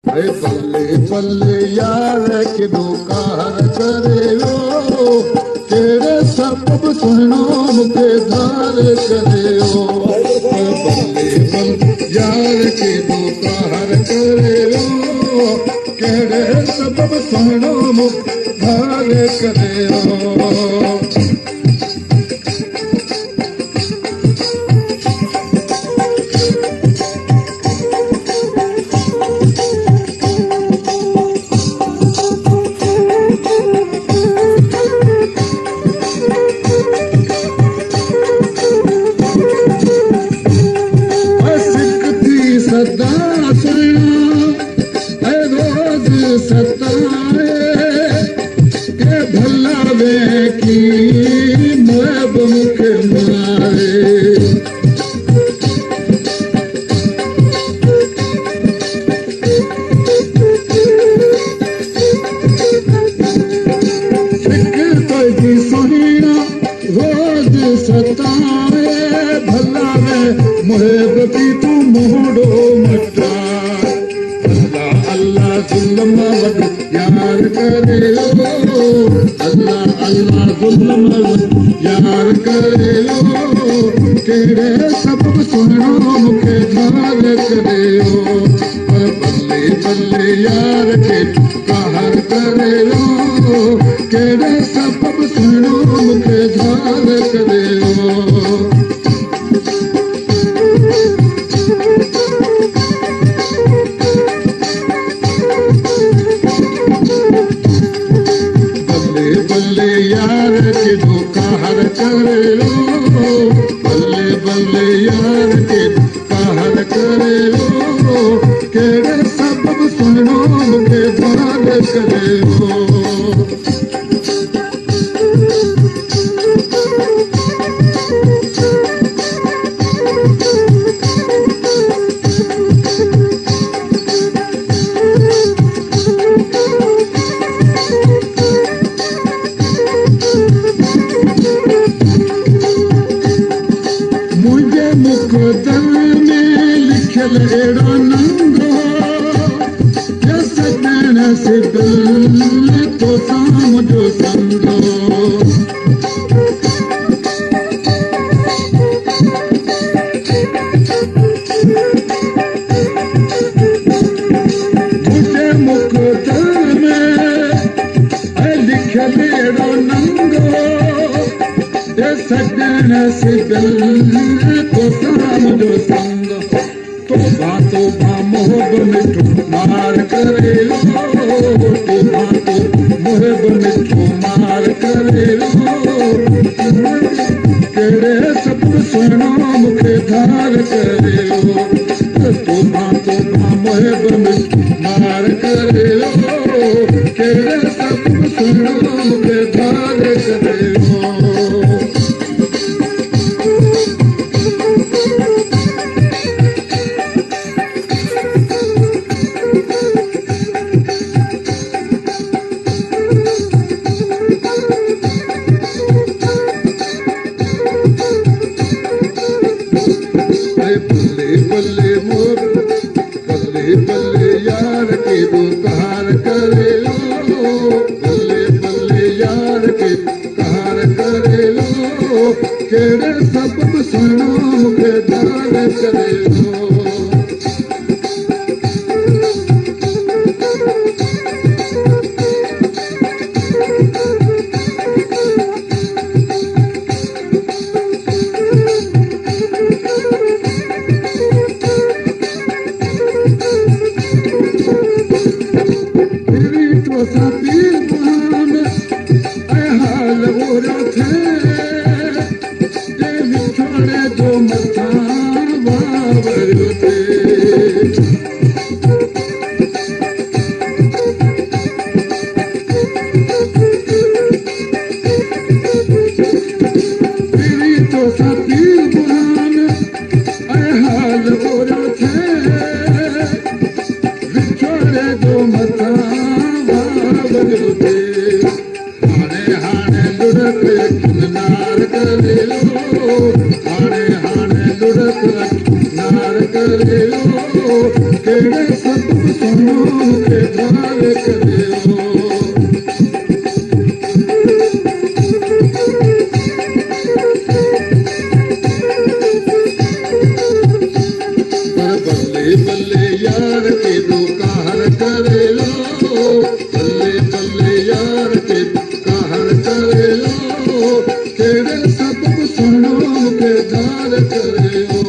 बल्ले बल्ले यार किदो कार करे हो तेरे सबब सुनो मुखे धार करे हो बल्ले बल्ले यार किदो कार करे हो तेरे सबब सुनो मुखे धार करे हो यार करे हो तेरे सबब सुनो मुखे धार करे हो बल्ले बल्ले यार के कहर करे हो तेरे सबब सुनो मुखे धार करे हो यार के कहर करे लो बल्ले बल्ले यार के कहर करे लो केड़े सबब सुनो मुखे धार करे हो मुकदर में लिखल एड़ो नंगो सजन से दिल तो साम जो संगो मुझे मुकदर में लिखल एड़ो नंगो सजन से दिल तो साम जो संग तोबा मोहब मिठो मार करे लो तोबा मोहब मिठो मार करे लो केड़े सब सुनो मुखे धार करे लो तोबा मोहब मिठो मार करे लो केड़े सब सुनो मुखे धार करे लो बल्ले मोर बल्ले बल्ले यार के दो कहर करे लो बल्ले बल्ले यार के कहर करे लो केड़े सबब सुनो मुखे धार करे लो नार करे लो केड़े सब सुनो के धार करे हो बल्ले बल्ले यार के दो कहर करे लो बल्ले बल्ले यार के कहर करे लो तेरे सबक सुनो के धार करे हो